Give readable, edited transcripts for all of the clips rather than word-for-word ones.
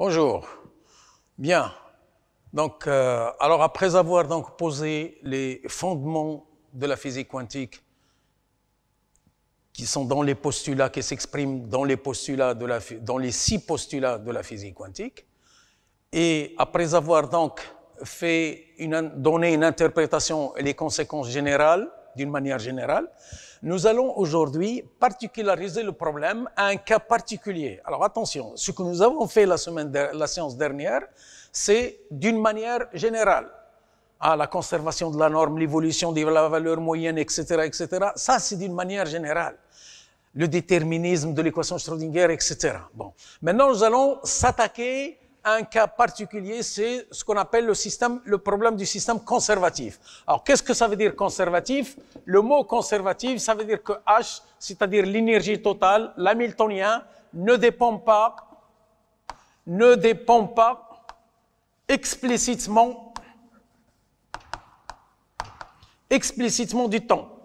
Bonjour. Bien. Donc, alors après avoir donc posé les fondements de la physique quantique qui sont dans les postulats, qui s'expriment dans les postulats dans les 6 postulats de la physique quantique, et après avoir donc donné une interprétation et les conséquences générales, d'une manière générale, nous allons aujourd'hui particulariser le problème à un cas particulier. Alors attention, ce que nous avons fait la séance dernière, c'est d'une manière générale. La conservation de la norme, l'évolution de la valeur moyenne, etc., etc. Ça, c'est d'une manière générale. Le déterminisme de l'équation Schrödinger, etc. Bon. Maintenant, nous allons s'attaquer à un cas particulier, c'est ce qu'on appelle le problème du système conservatif. Alors, qu'est-ce que ça veut dire conservatif? Le mot conservatif, ça veut dire que H, c'est-à-dire l'énergie totale, l'hamiltonien, ne dépend pas explicitement du temps.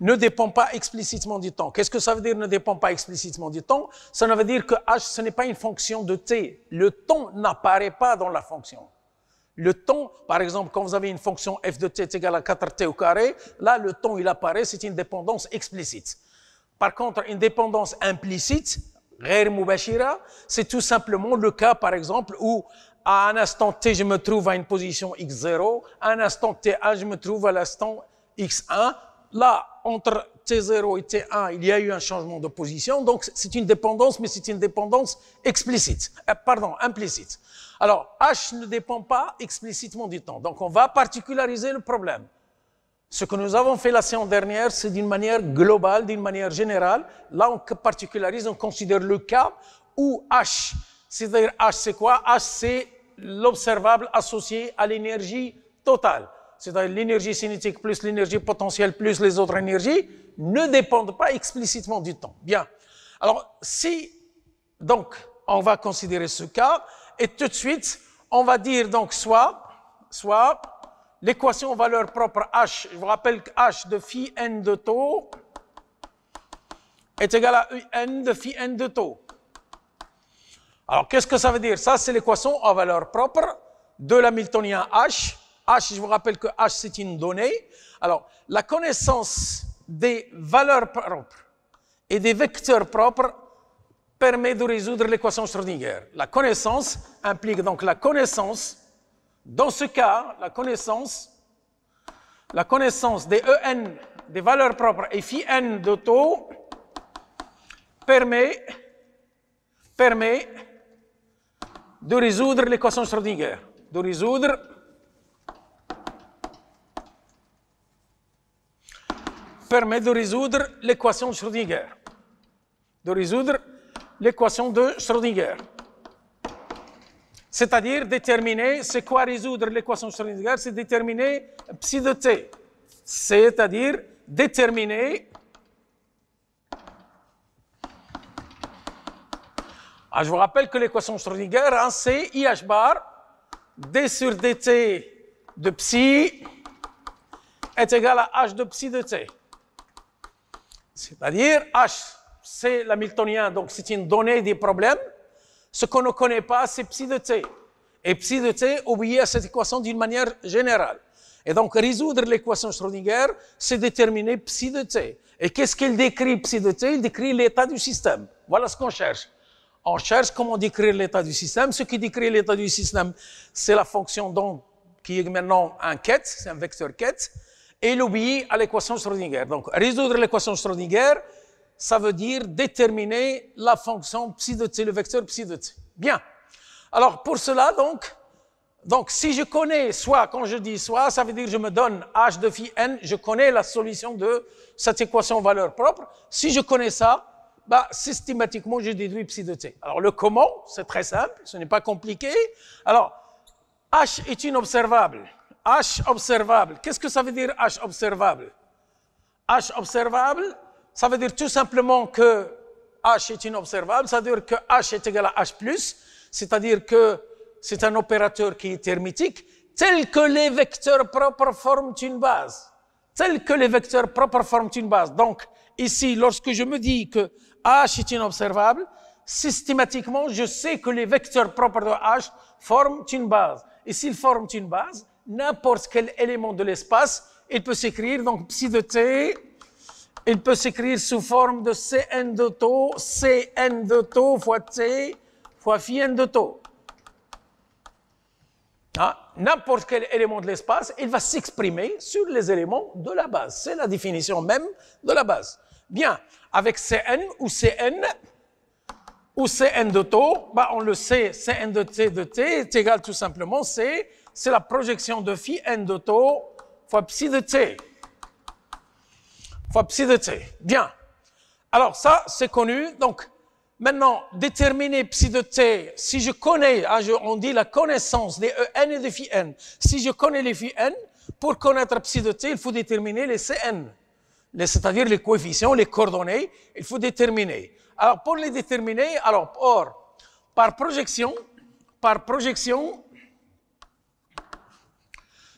Ne dépend pas explicitement du temps. Qu'est-ce que ça veut dire ne dépend pas explicitement du temps? Ça veut dire que H, ce n'est pas une fonction de t. Le temps n'apparaît pas dans la fonction. Le temps, par exemple, quand vous avez une fonction f de t est égale à 4t au carré, là, le temps, il apparaît, c'est une dépendance explicite. Par contre, une dépendance implicite, غير مباشرة, c'est tout simplement le cas, par exemple, où à un instant t, je me trouve à une position x0, à un instant t1, je me trouve à l'instant x1. Là, entre T0 et T1, il y a eu un changement de position, donc c'est une dépendance, mais c'est une dépendance implicite. Alors, H ne dépend pas explicitement du temps, donc on va particulariser le problème. Ce que nous avons fait la séance dernière, c'est d'une manière globale, d'une manière générale. Là, on particularise, on considère le cas où H, c'est-à-dire H, c'est quoi? H, c'est l'observable associé à l'énergie totale. C'est-à-dire l'énergie cinétique plus l'énergie potentielle plus les autres énergies, ne dépendent pas explicitement du temps. Bien. Alors, donc, on va considérer ce cas, et tout de suite, on va dire donc soit l'équation valeur propre H, je vous rappelle que H de phi n de taux est égal à n de phi n de taux. Alors, qu'est-ce que ça veut dire? Ça, c'est l'équation à valeur propre de l'hamiltonien H. H, je vous rappelle que H, c'est une donnée. Alors, la connaissance des valeurs propres et des vecteurs propres permet de résoudre l'équation Schrödinger. La connaissance implique donc la connaissance, dans ce cas, la connaissance des EN, des valeurs propres et phi n de taux permet de résoudre l'équation Schrödinger. De résoudre l'équation Schrödinger. C'est-à-dire déterminer, c'est quoi résoudre l'équation Schrödinger? C'est déterminer psi de t. C'est-à-dire déterminer... je vous rappelle que l'équation Schrödinger, c'est IH bar d sur dt de psi est égal à h de psi de t. C'est-à-dire, H, c'est l'hamiltonien, donc c'est une donnée des problèmes. Ce qu'on ne connaît pas, c'est psi de t. Et psi de t obéit à cette équation d'une manière générale. Et donc, résoudre l'équation Schrödinger, c'est déterminer psi de t. Et qu'est-ce qu'il décrit, psi de t? Il décrit l'état du système. Voilà ce qu'on cherche. On cherche comment décrire l'état du système. Ce qui décrit l'état du système, c'est la fonction donc, qui est maintenant un ket, c'est un vecteur ket. Et il obéit à l'équation Schrödinger. Donc, résoudre l'équation Schrödinger, ça veut dire déterminer la fonction psi de t, le vecteur psi de t. Bien. Alors, pour cela, donc si je connais soit, quand je dis soit, ça veut dire je me donne h de phi n, je connais la solution de cette équation valeur propre. Si je connais ça, systématiquement, je déduis psi de t. Alors, le comment, c'est très simple, ce n'est pas compliqué. Alors, h est une observable. H observable. Qu'est-ce que ça veut dire H observable? H observable, ça veut dire tout simplement que H est une observable, ça veut dire que H est égal à H+, c'est-à-dire que c'est un opérateur qui est hermétique, tel que les vecteurs propres forment une base. Donc, ici, lorsque je me dis que H est inobservable. Systématiquement, je sais que les vecteurs propres de H forment une base. Et s'ils forment une base, n'importe quel élément de l'espace, il peut s'écrire, donc psi de t, il peut s'écrire sous forme de Cn de taux, Cn de taux fois t fois phi n de taux. N'importe quel élément de l'espace, il va s'exprimer sur les éléments de la base. C'est la définition même de la base. Bien, avec Cn ou Cn de taux, bah on le sait, Cn de t est égal tout simplement, c'est la projection de phi n de taux fois psi de t. Fois psi de t. Bien. Alors ça, c'est connu. Donc, maintenant, déterminer psi de t, si je connais, on dit la connaissance des en et des phi n. Si je connais les phi n, pour connaître psi de t, il faut déterminer les Cn. C'est-à-dire les coefficients, les coordonnées, il faut déterminer. Alors, pour les déterminer, par projection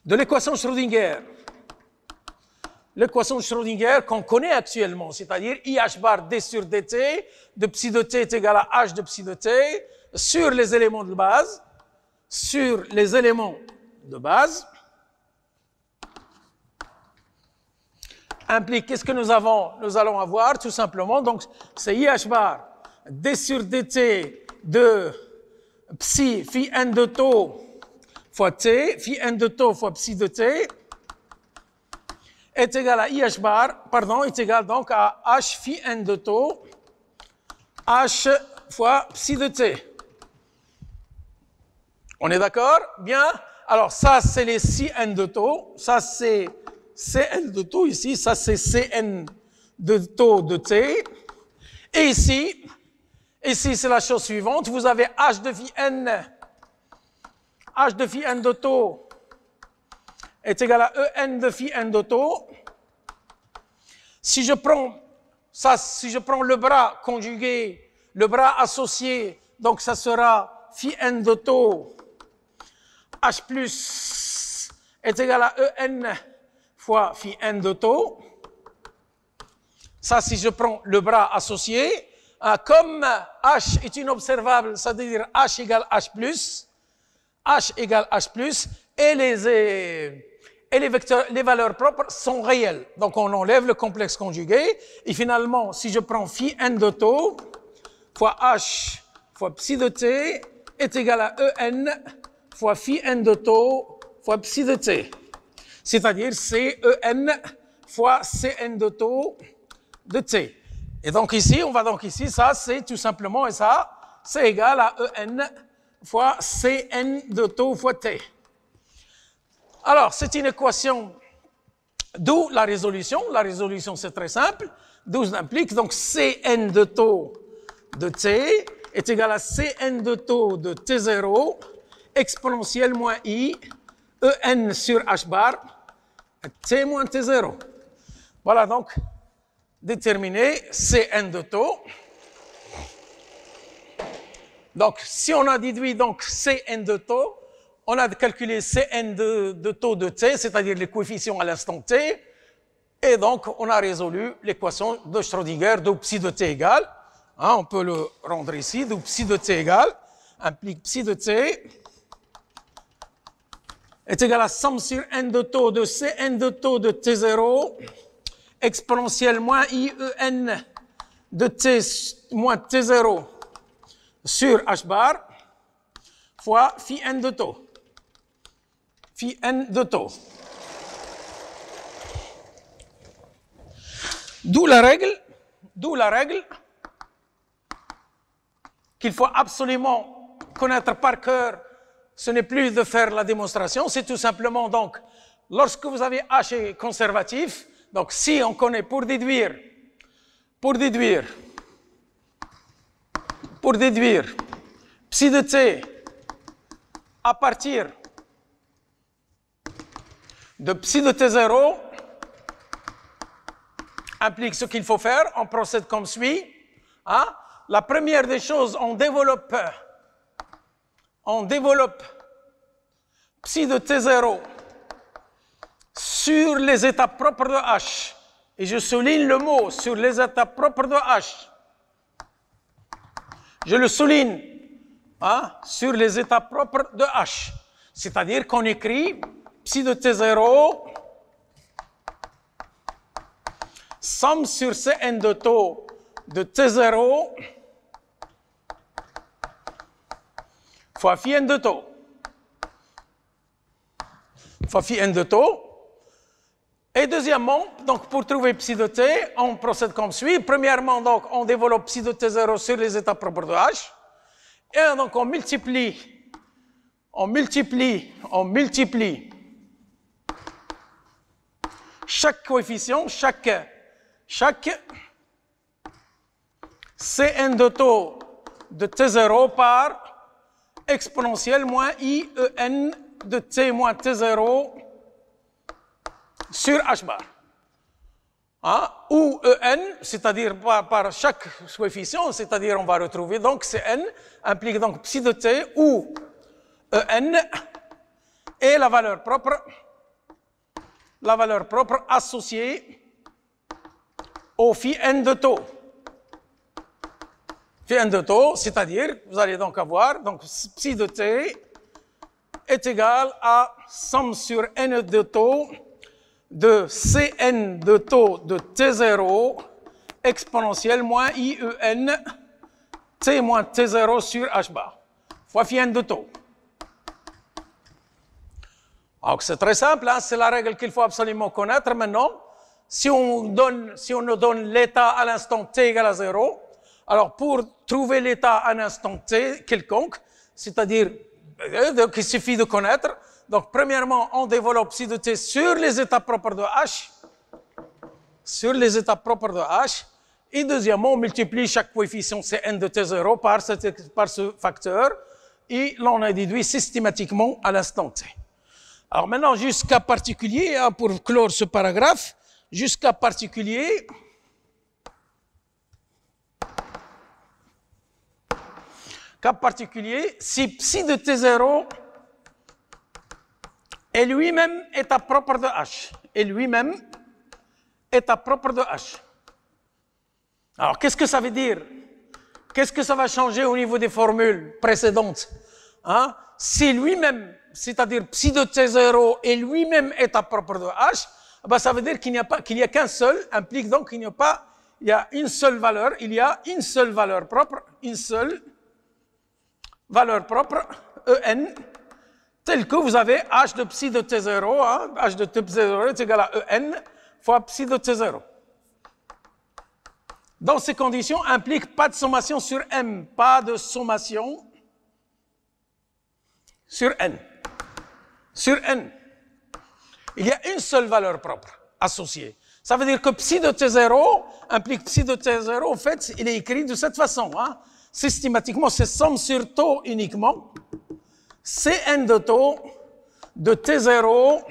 de l'équation Schrödinger, l'équation Schrödinger qu'on connaît actuellement, c'est-à-dire IH bar d sur dt de psi de t est égal à h de psi de t sur les éléments de base, implique, qu'est-ce que nous allons avoir tout simplement, donc c'est IH bar d sur dt de psi phi n de taux fois t, phi n de taux fois psi de t est égal à IH bar, est égal donc à h phi n de taux, h fois psi de t. On est d'accord? Bien. Alors ça, c'est les Cn de taux, ça c'est Cn de taux ici, ça c'est Cn de taux de t. Et ici c'est la chose suivante, vous avez h de phi n de taux est égal à En de phi n de taux. Si je prends le bras conjugué, le bras associé, donc ça sera phi n de taux h plus est égal à En fois phi n de taux. Ça, si je prends le bras associé, comme h est inobservable, c'est-à-dire h égale h égale h+, et les valeurs propres sont réelles. Donc, on enlève le complexe conjugué, et finalement, si je prends phi n de taux fois h fois psi de t est égal à En fois phi n de taux fois psi de t. C'est-à-dire, c'est En fois Cn de taux de t. Et donc ici, ça c'est tout simplement, et ça, c'est égal à En fois Cn de taux fois t. Alors, c'est une équation, d'où la résolution. La résolution, c'est très simple. D'où implique, donc, Cn de taux de t est égal à Cn de taux de t0 exponentielle moins i, En sur h bar, t moins t0. Voilà donc déterminer Cn de taux. Donc, si on a déduit donc Cn de taux, on a calculé Cn de taux de t, c'est-à-dire les coefficients à l'instant t, et donc on a résolu l'équation de Schrödinger d'où psi de t égale, on peut le rendre ici, d'où psi de t égale, implique psi de t est égal à somme sur n de taux de Cn de taux de t0 exponentielle moins i En de t moins t0 sur h bar fois phi n de taux. Phi n de taux. D'où la règle qu'il faut absolument connaître par cœur. Ce n'est plus de faire la démonstration, c'est tout simplement donc, lorsque vous avez h est conservatif, donc si on connaît pour déduire psi de t à partir de psi de t0 implique ce qu'il faut faire, on procède comme suit. La première des choses, on développe psi de t0 sur les étapes propres de h. Et je souligne le mot sur les étapes propres de h. Je le souligne hein, sur les états propres de H. C'est-à-dire qu'on écrit psi de T0 somme sur Cn de taux de T0 fois phi n de taux. Fois phi n de taux. Et deuxièmement, donc pour trouver psi de t, on procède comme suit. Premièrement, donc, on développe psi de t0 sur les états propres de H. Et donc, on multiplie chaque coefficient, chaque Cn de taux de t0 par exponentielle moins IEN de t moins t0 sur h bar. Hein? Où En, c'est-à-dire par chaque coefficient, c'est-à-dire on va retrouver donc Cn implique donc psi de t où En est la valeur propre associée au phi n de taux. Phi n de taux, c'est-à-dire, vous allez donc avoir, donc psi de t est égal à somme sur n de taux de Cn de taux de T0 exponentielle moins IEN T moins T0 sur H bar fois phi n de taux. Donc c'est très simple, hein, c'est la règle qu'il faut absolument connaître maintenant. Si on nous donne l'état à l'instant t égale à 0, alors pour trouver l'état à un instant t quelconque, c'est-à-dire qu'il suffit de connaître, donc premièrement on développe psi de t sur les états propres de H, et deuxièmement on multiplie chaque coefficient Cn de t0 par ce facteur, et l'on a déduit systématiquement à l'instant t. Alors maintenant, jusqu'à particulier, hein, pour clore ce paragraphe, jusqu'à particulier, cas particulier, si psi de T0 est lui-même état propre de H, de H. Alors, qu'est-ce que ça veut dire? Qu'est-ce que ça va changer au niveau des formules précédentes? Hein? Si lui-même, c'est-à-dire psi de T0 est lui-même état propre de H, ben ça veut dire qu'il n'y a qu'un seul, implique donc qu'il n'y a pas, il y a une seule valeur, il y a une seule valeur propre, En, tel que vous avez H de psi de T0, hein, H de T0 est égal à En fois psi de T0. Dans ces conditions, implique pas de sommation sur M, pas de sommation sur N. Sur N, il y a une seule valeur propre associée. Ça veut dire que psi de T0 implique psi de T0, en fait, il est écrit de cette façon. Hein. Systématiquement, c'est somme sur taux uniquement. Cn de taux de T0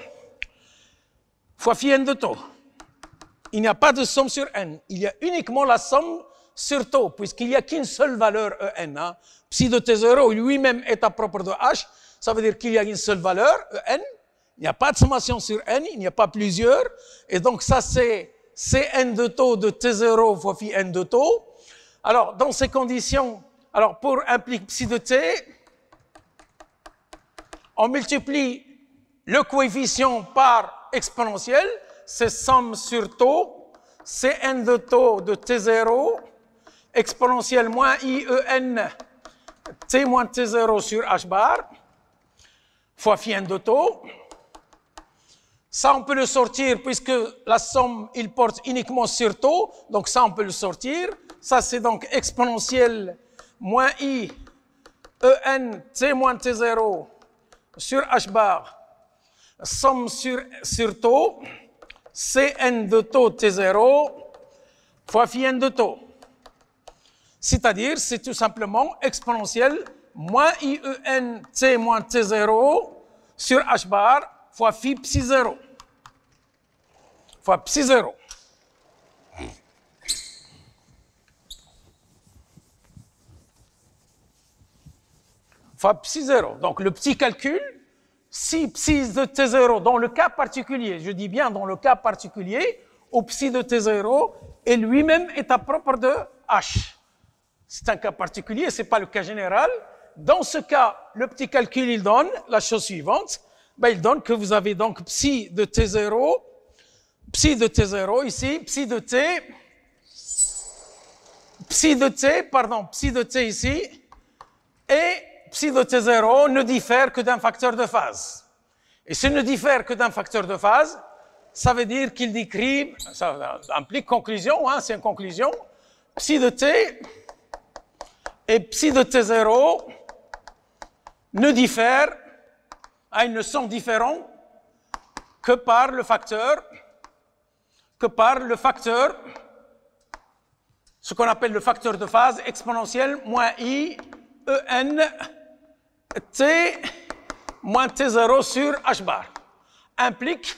fois phi n de taux. Il n'y a pas de somme sur N. Il y a uniquement la somme sur taux, puisqu'il n'y a qu'une seule valeur En. Hein. Psi de T0 lui-même état propre de H. Ça veut dire qu'il y a une seule valeur, En, il n'y a pas de sommation sur N, il n'y a pas plusieurs, et donc ça c'est Cn de taux de T0 fois phi n de taux. Alors, dans ces conditions, alors pour implique psi de t, on multiplie le coefficient par exponentielle, c'est somme sur taux, Cn de taux de T0, exponentielle moins IEN, T moins T0 sur H bar, fois phi n de taux. Ça, on peut le sortir puisque la somme, il porte uniquement sur taux. Donc ça, on peut le sortir. Ça, c'est donc exponentielle moins I En T moins T0 sur H bar. Somme sur taux. Cn de taux T0 fois phi n de taux. C'est-à-dire, c'est tout simplement exponentielle moins IEN T moins T0 sur H bar fois phi psi 0. Fois psi 0. Fois psi 0. Donc le petit calcul, si psi de T0, dans le cas particulier, je dis bien dans le cas particulier, où psi de T0 est lui-même état propre de H. C'est un cas particulier, ce n'est pas le cas général. Dans ce cas, le petit calcul, il donne la chose suivante. Ben, il donne que vous avez donc psi de t0 ici, psi de t ici, et psi de t0 ne diffère que d'un facteur de phase. Et s'il ne diffère que d'un facteur de phase, ça veut dire qu'il décrit, ça implique conclusion, hein, c'est une conclusion, psi de t et psi de t0 ne diffèrent, ils ne sont différents que par le facteur, ce qu'on appelle le facteur de phase exponentiel moins i en t moins t0 sur h bar. Implique,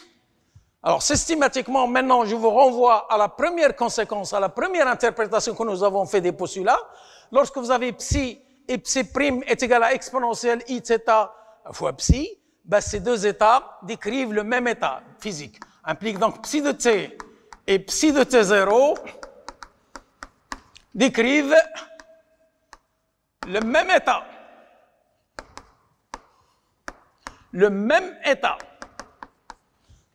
alors systématiquement, maintenant je vous renvoie à la première conséquence, à la première interprétation que nous avons fait des postulats. Lorsque vous avez psi et psi' est égal à exponentielle i θ fois psi, ben ces deux états décrivent le même état physique. Implique donc psi de t et psi de t0 décrivent le même état. Le même état.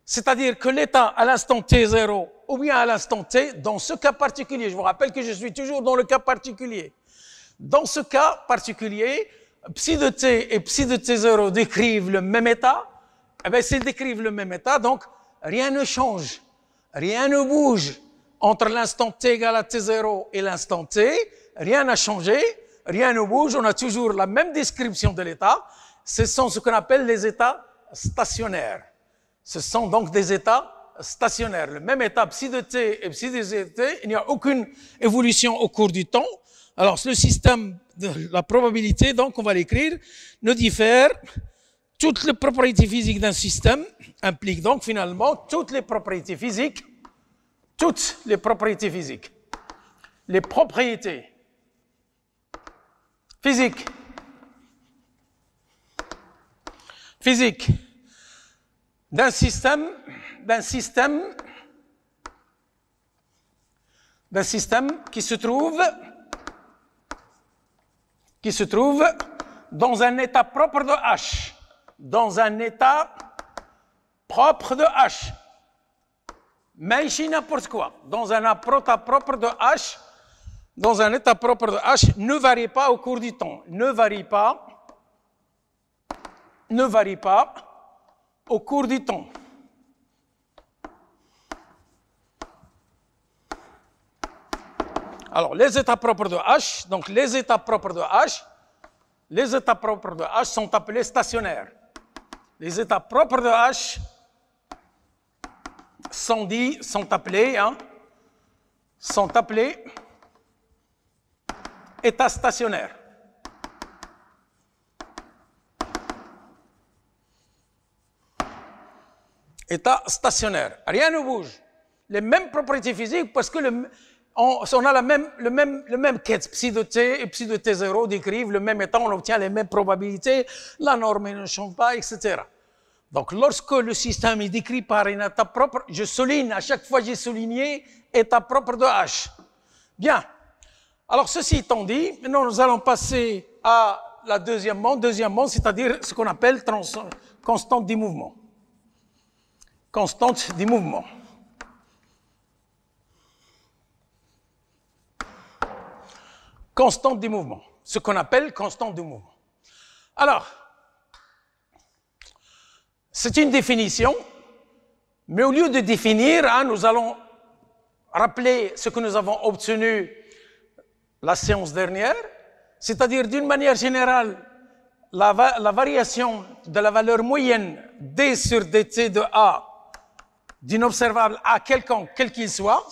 C'est-à-dire que l'état à l'instant t0 ou bien à l'instant t, dans ce cas particulier, je vous rappelle que je suis toujours dans le cas particulier. Dans ce cas particulier, psi de t et psi de t0 décrivent le même état. Eh bien, s'ils décrivent le même état, donc rien ne change, rien ne bouge entre l'instant t égale à t0 et l'instant t. Rien n'a changé, rien ne bouge, on a toujours la même description de l'état. Ce sont ce qu'on appelle les états stationnaires. Ce sont donc des états stationnaires. Le même état psi de t et psi de t, il n'y a aucune évolution au cours du temps. Alors, le système de la probabilité, donc on va l'écrire, ne diffère. Toutes les propriétés physiques d'un système impliquent donc finalement toutes les propriétés physiques, les propriétés physiques d'un système qui se trouve dans un état propre de H. Dans un état propre de H. Mais ici, n'importe quoi. Dans un état propre de H, ne varie pas au cours du temps. Ne varie pas au cours du temps. Alors, les états propres de H, donc les états propres de H sont appelés stationnaires. Les états propres de H sont appelés états stationnaires. État stationnaire. Rien ne bouge. Les mêmes propriétés physiques parce que on a le même quête. Psi de t et psi de t0 décrivent le même état, on obtient les mêmes probabilités, la norme ne change pas, etc. Donc, lorsque le système est décrit par un état propre, je souligne, à chaque fois j'ai souligné, état propre de H. Bien. Alors, ceci étant dit, maintenant nous allons passer à la deuxièmement, c'est-à-dire ce qu'on appelle constante du mouvement. Constante du mouvement. Constante du mouvement. Ce qu'on appelle constante du mouvement. Alors, c'est une définition, mais au lieu de définir, nous allons rappeler ce que nous avons obtenu la séance dernière, c'est-à-dire d'une manière générale, la variation de la valeur moyenne d sur dt de A d'un observable A quelconque, quel qu'il soit,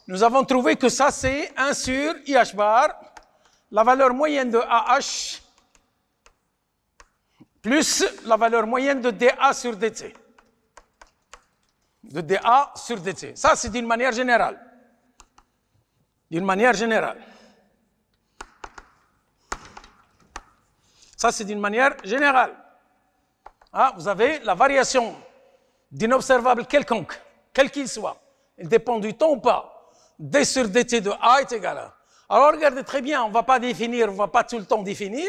nous avons trouvé que ça c'est 1 sur IH bar, la valeur moyenne de AH plus la valeur moyenne de dA sur dt. De dA sur dt. Ça, c'est d'une manière générale. D'une manière générale. Ça, c'est d'une manière générale. Vous avez la variation d'un observable quelconque, quel qu'il soit. Il dépend du temps ou pas. D sur dt de A est égal à. Alors regardez très bien, on ne va pas définir, on ne va pas tout le temps définir.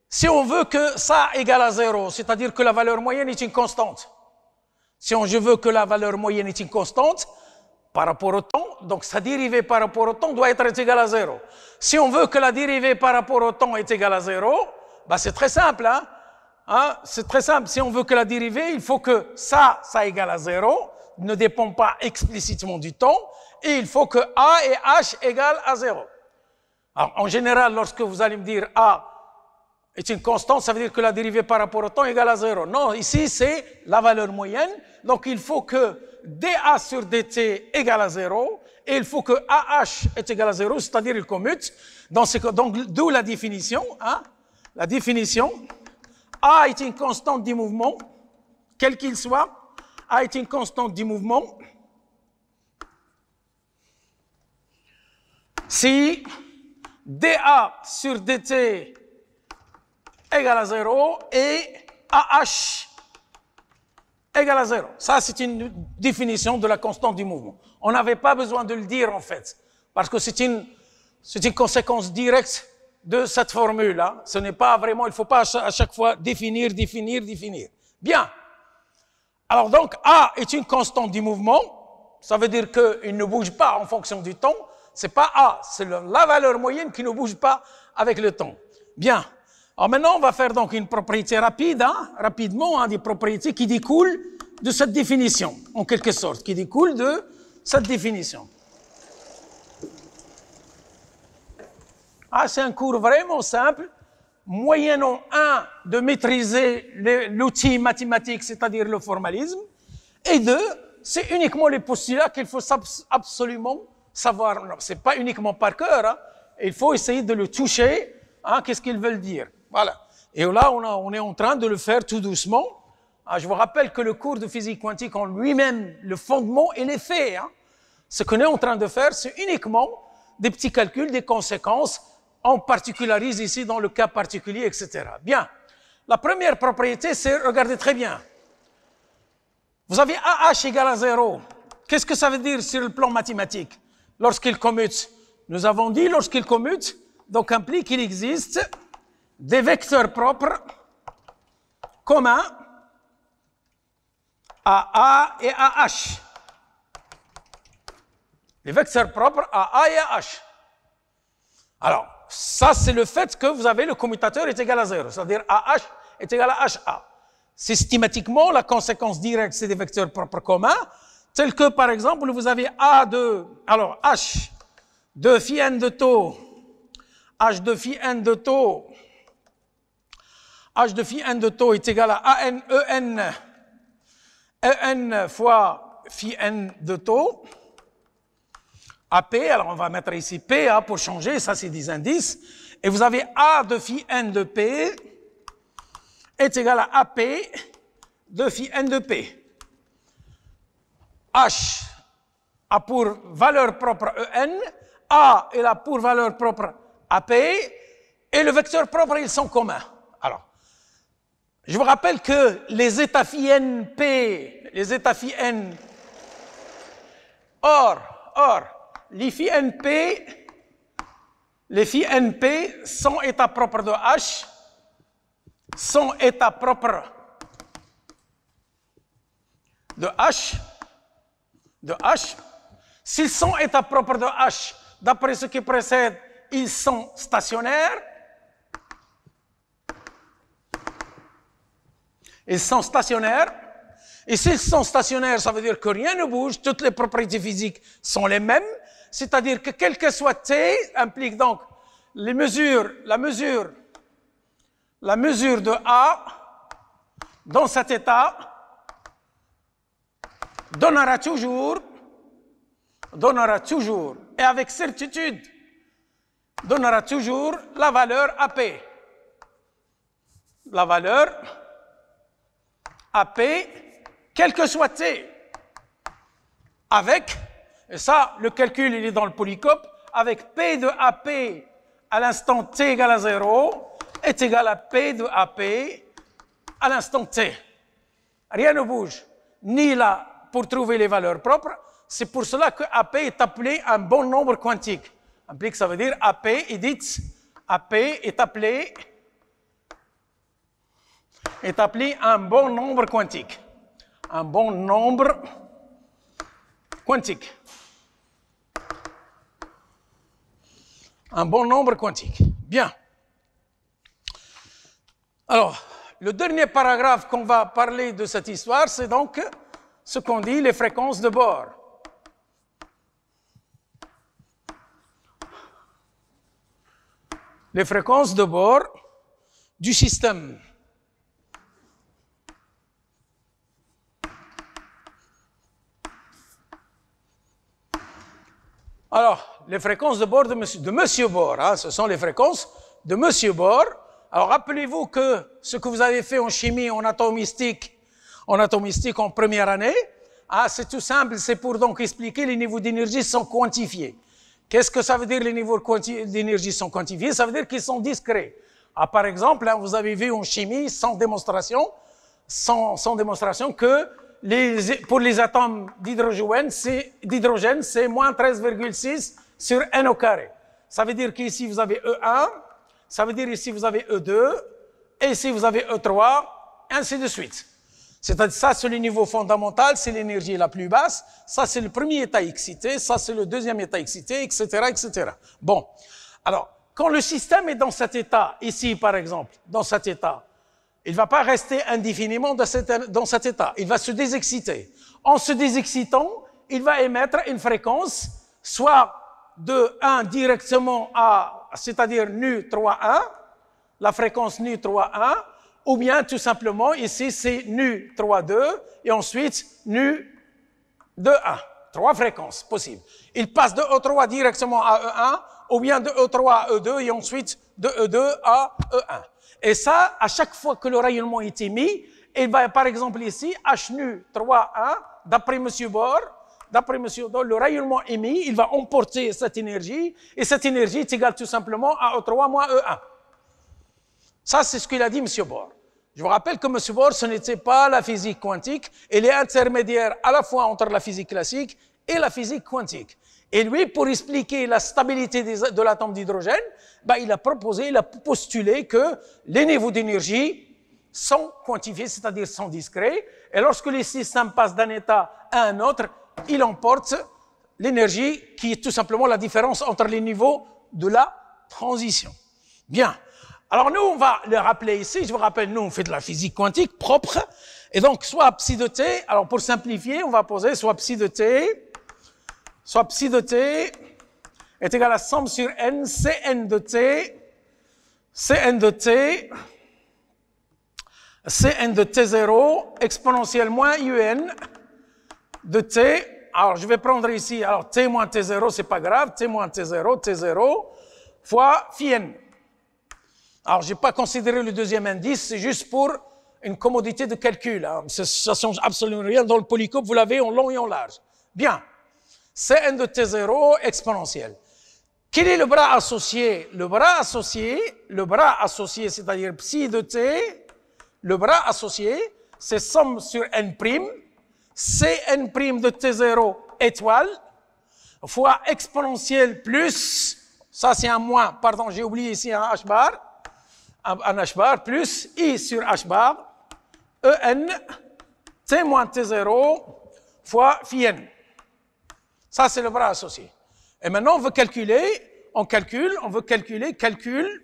Si on veut que ça égale à 0, c'est-à-dire que la valeur moyenne est une constante. Si je veux que la valeur moyenne est une constante, par rapport au temps, donc sa dérivée par rapport au temps doit être égale à 0. Si on veut que la dérivée par rapport au temps est égale à 0, ben c'est très simple. C'est très simple. Si on veut que la dérivée, il faut que ça égale à 0, ne dépend pas explicitement du temps, et il faut que A et H égale à 0. Alors, en général, lorsque vous allez me dire A est une constante, ça veut dire que la dérivée par rapport au temps est égale à 0. Non, ici, c'est la valeur moyenne. Donc, il faut que dA sur dt égale à 0, et il faut que AH est égal à 0, c'est-à-dire il commute. Donc, d'où la définition. La définition, A est une constante du mouvement, quel qu'il soit. A est une constante du mouvement. Si dA sur dt égale à 0 et AH égale à 0. Ça, c'est une définition de la constante du mouvement. On n'avait pas besoin de le dire, en fait, parce que c'est une conséquence directe de cette formule-là. Ce n'est pas vraiment, il ne faut pas à chaque fois définir. Bien. Alors donc, A est une constante du mouvement. Ça veut dire qu'il ne bouge pas en fonction du temps. C'est pas A, c'est la valeur moyenne qui ne bouge pas avec le temps. Bien. Alors maintenant, on va faire donc une propriété rapide, rapidement, des propriétés qui découlent de cette définition, en quelque sorte, qui découlent de cette définition. C'est un cours vraiment simple, moyennant de maîtriser l'outil mathématique, c'est-à-dire le formalisme, et c'est uniquement les postulats qu'il faut absolument savoir. Ce n'est pas uniquement par cœur, il faut essayer de le toucher, qu'est-ce qu'ils veulent dire. Voilà. Et là, on est en train de le faire tout doucement. Je vous rappelle que le cours de physique quantique en lui-même, le fondement, il est fait. Ce qu'on est en train de faire, c'est uniquement des petits calculs, des conséquences. On particularise ici dans le cas particulier, etc. Bien. La première propriété, c'est, regardez très bien. Vous avez AH égale à 0. Qu'est-ce que ça veut dire sur le plan mathématique? Lorsqu'il commute, nous avons dit, lorsqu'il commute, donc implique qu'il existe des vecteurs propres communs à A et à H. Les vecteurs propres à A et à H. Alors, ça, c'est le fait que vous avez le commutateur est égal à 0, c'est-à-dire AH est égal à HA. Systématiquement, la conséquence directe, c'est des vecteurs propres communs, tels que, par exemple, vous avez A de, alors, H de phi n de taux, H de phi n de taux, H de phi n de taux est égal à En fois phi n de taux, AP, alors on va mettre ici P pour changer, ça c'est des indices, et vous avez A de phi n de P est égal à AP de phi n de P. H a pour valeur propre En, A est là pour valeur propre AP, et le vecteur propre, ils sont communs. Alors, je vous rappelle que les états phi n P, les états phi n, or, les phi n P, sont états propres de H, sont états propres de H. S'ils sont états propres de H, d'après ce qui précède, ils sont stationnaires. Ils sont stationnaires. Et s'ils sont stationnaires, ça veut dire que rien ne bouge, toutes les propriétés physiques sont les mêmes, c'est-à-dire que quel que soit T, implique donc la mesure de A dans cet état donnera toujours, et avec certitude, donnera toujours la valeur AP. La valeur AP, quel que soit T, avec, et ça, le calcul, il est dans le polycope, avec P de AP à l'instant T égale à 0 est égal à P de AP à l'instant T. Rien ne bouge, ni là pour trouver les valeurs propres. C'est pour cela que AP est appelé un bon nombre quantique. Implique, ça veut dire AP, et dites, AP est appelé un bon nombre quantique. Un bon nombre quantique. Un bon nombre quantique. Bien. Alors, le dernier paragraphe qu'on va parler de cette histoire, c'est donc ce qu'on dit les fréquences de Bohr. Les fréquences de Bohr du système. Alors, les fréquences de Bohr de Monsieur Bohr, hein, ce sont les fréquences de Monsieur Bohr. Alors, rappelez-vous que ce que vous avez fait en chimie, en atomistique en première année, ah, c'est tout simple, c'est pour donc expliquer les niveaux d'énergie sont quantifiés. Qu'est-ce que ça veut dire les niveaux d'énergie sont quantifiés? Ça veut dire qu'ils sont discrets. Ah, par exemple, hein, vous avez vu en chimie, sans démonstration, que pour les atomes d'hydrogène, c'est moins 13,6 sur n au carré. Ça veut dire qu'ici, vous avez E1, ça veut dire ici, vous avez E2, et ici, vous avez E3, ainsi de suite. C'est-à-dire, ça, c'est le niveau fondamental, c'est l'énergie la plus basse, ça, c'est le premier état excité, ça, c'est le deuxième état excité, etc., etc. Bon. Alors, quand le système est dans cet état, ici, par exemple, dans cet état, il ne va pas rester indéfiniment dans cet état. Il va se désexciter. En se désexcitant, il va émettre une fréquence, soit de 1 directement à, c'est-à-dire nu 3,1, la fréquence nu 3,1, ou bien tout simplement, ici, c'est nu 3,2, et ensuite nu 2,1. 3 fréquences possibles. Il passe de E3 directement à E1, ou bien de E3 à E2, et ensuite de E2 à E1. Et ça, à chaque fois que le rayonnement est émis, il va, par exemple ici, H nu 3,1, d'après M. Bohr, le rayonnement émis, il va emporter cette énergie, et cette énergie est égale tout simplement à E3 moins E1. Ça, c'est ce qu'il a dit M. Bohr. Je vous rappelle que M. Bohr, ce n'était pas la physique quantique, il est intermédiaire à la fois entre la physique classique et la physique quantique. Et lui, pour expliquer la stabilité de l'atome d'hydrogène, ben, il a postulé que les niveaux d'énergie sont quantifiés, c'est-à-dire sont discrets, et lorsque les systèmes passent d'un état à un autre, il emporte l'énergie qui est tout simplement la différence entre les niveaux de la transition. Bien. Alors nous, on va le rappeler ici, je vous rappelle, nous, on fait de la physique quantique propre, et donc soit psi de t, alors pour simplifier, on va poser soit psi de t est égal à somme sur n, Cn de t0 exponentielle moins un de t. Alors, je vais prendre ici, alors t moins t0, c'est pas grave, t moins t0 fois phi n. Alors, je n'ai pas considéré le deuxième indice, c'est juste pour une commodité de calcul. Hein. Ça ne change absolument rien. Dans le polycope, vous l'avez en long et en large. Bien. Cn de t0 exponentielle. Quel est le bras associé? Le bras associé, c'est-à-dire psi de t, le bras associé, c'est somme sur n', Cn' de t0 étoile, fois exponentielle plus, ça c'est un moins, pardon, j'ai oublié ici un h bar, plus i sur h bar, en, t moins t0, fois phi n. Ça, c'est le bras associé. Et maintenant, on veut calculer, on veut calculer calcul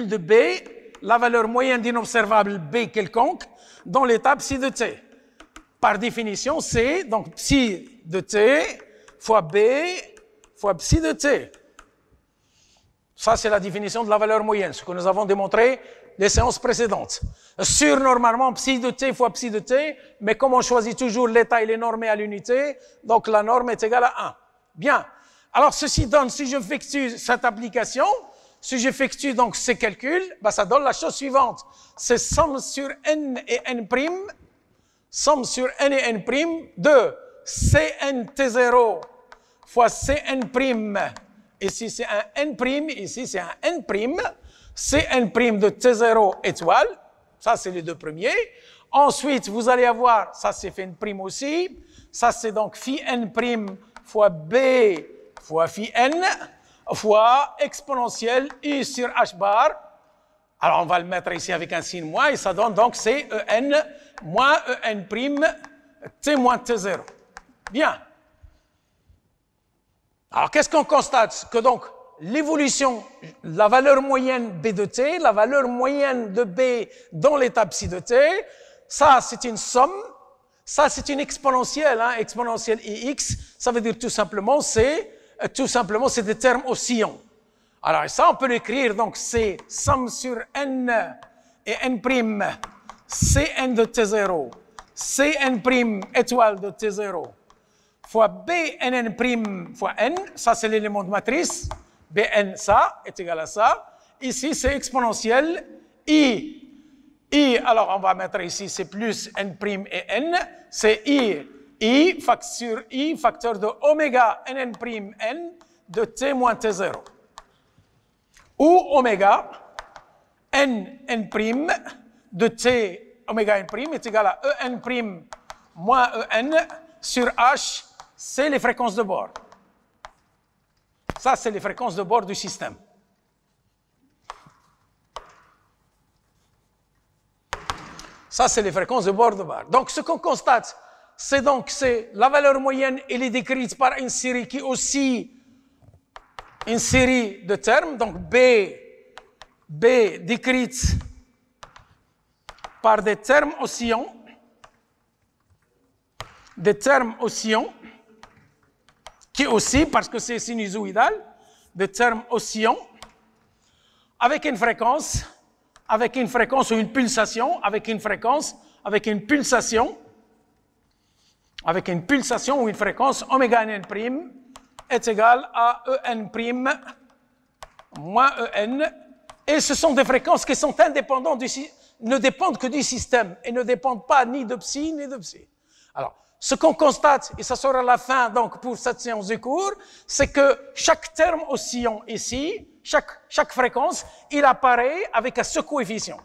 de B, la valeur moyenne d'inobservable B quelconque, dans l'état psi de t. Par définition, c'est donc psi de t fois B fois psi de t. Ça, c'est la définition de la valeur moyenne, ce que nous avons démontré les séances précédentes. Sur normalement psi de t fois psi de t, mais comme on choisit toujours l'état, il est normé à l'unité, donc la norme est égale à 1. Bien. Alors ceci donne, si j'effectue cette application, si j'effectue donc ces calculs, ben, ça donne la chose suivante. C'est somme sur n et n', de cnt0 fois cn', ici c'est un n', ici c'est un n', Cn' de T0 étoile, ça c'est les deux premiers. Ensuite, vous allez avoir, ça c'est phi n' aussi, ça c'est donc phi n' fois B fois phi n fois exponentielle I sur h bar. Alors, on va le mettre ici avec un signe moins, et ça donne donc c'est En moins En prime T moins T0. Bien. Alors, qu'est-ce qu'on constate? Que donc, l'évolution, la valeur moyenne B de T, la valeur moyenne de B dans l'état psi de T, ça, c'est une somme, ça, c'est une exponentielle, hein, exponentielle IX, ça veut dire tout simplement, c'est des termes oscillants. Alors, ça, on peut l'écrire, donc, c'est somme sur N et N', Cn de T0, Cn' étoile de T0, fois Bnn' fois N, ça, c'est l'élément de matrice, Bn, ça, est égal à ça. Ici, c'est exponentielle I. I, alors, on va mettre ici, c'est plus N' et N, c'est I sur I, facteur de oméga Nn' N de T moins T0. Ou oméga Nn' de T oméga N' est égal à En' moins En sur H, c'est les fréquences de bord. Ça, c'est les fréquences de bord du système. Ça, c'est les fréquences de bord de barre. Donc, ce qu'on constate, c'est la valeur moyenne, elle est décrite par une série qui oscille une série de termes. Donc, B décrite par des termes oscillants, qui oscillent parce que c'est sinusoïdal, des termes oscillants, avec une fréquence ou une pulsation, avec une pulsation ou une fréquence oméga Nn' est égale à En' moins En. Et ce sont des fréquences qui sont indépendantes ne dépendent que du système et ne dépendent pas ni de psi ni de psi. Alors, ce qu'on constate, et ça sera la fin donc pour cette séance de cours, c'est que chaque terme oscillant ici, chaque fréquence, il apparaît avec ce coefficient.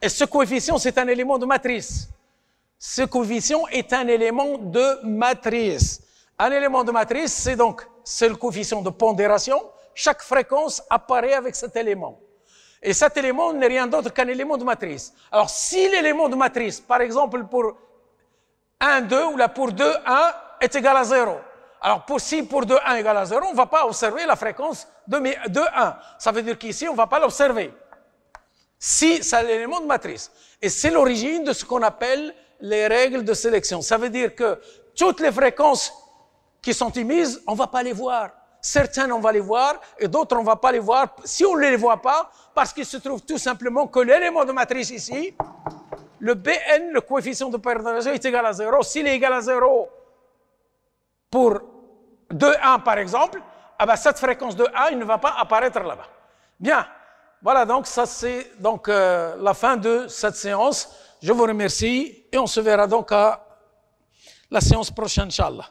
Et ce coefficient, c'est un élément de matrice. Ce coefficient est un élément de matrice. Un élément de matrice, c'est le coefficient de pondération. Chaque fréquence apparaît avec cet élément. Et cet élément n'est rien d'autre qu'un élément de matrice. Alors, si l'élément de matrice, par exemple, pour 1, 2, ou là pour 2, 1 est égal à 0. Alors, si pour 2, 1 égale à 0, on ne va pas observer la fréquence de 1. Ça veut dire qu'ici, on ne va pas l'observer. Si c'est l'élément de matrice. Et c'est l'origine de ce qu'on appelle les règles de sélection. Ça veut dire que toutes les fréquences qui sont émises, on ne va pas les voir. Certaines, on va les voir, et d'autres, on ne va pas les voir si on ne les voit pas, parce qu'il se trouve tout simplement que l'élément de matrice ici, le Bn, le coefficient de pondération, est égal à 0. S'il est égal à 0 pour 2,1 par exemple, cette fréquence de 1, il ne va pas apparaître là-bas. Bien, voilà donc, ça c'est la fin de cette séance. Je vous remercie et on se verra donc à la séance prochaine, Inch'Allah.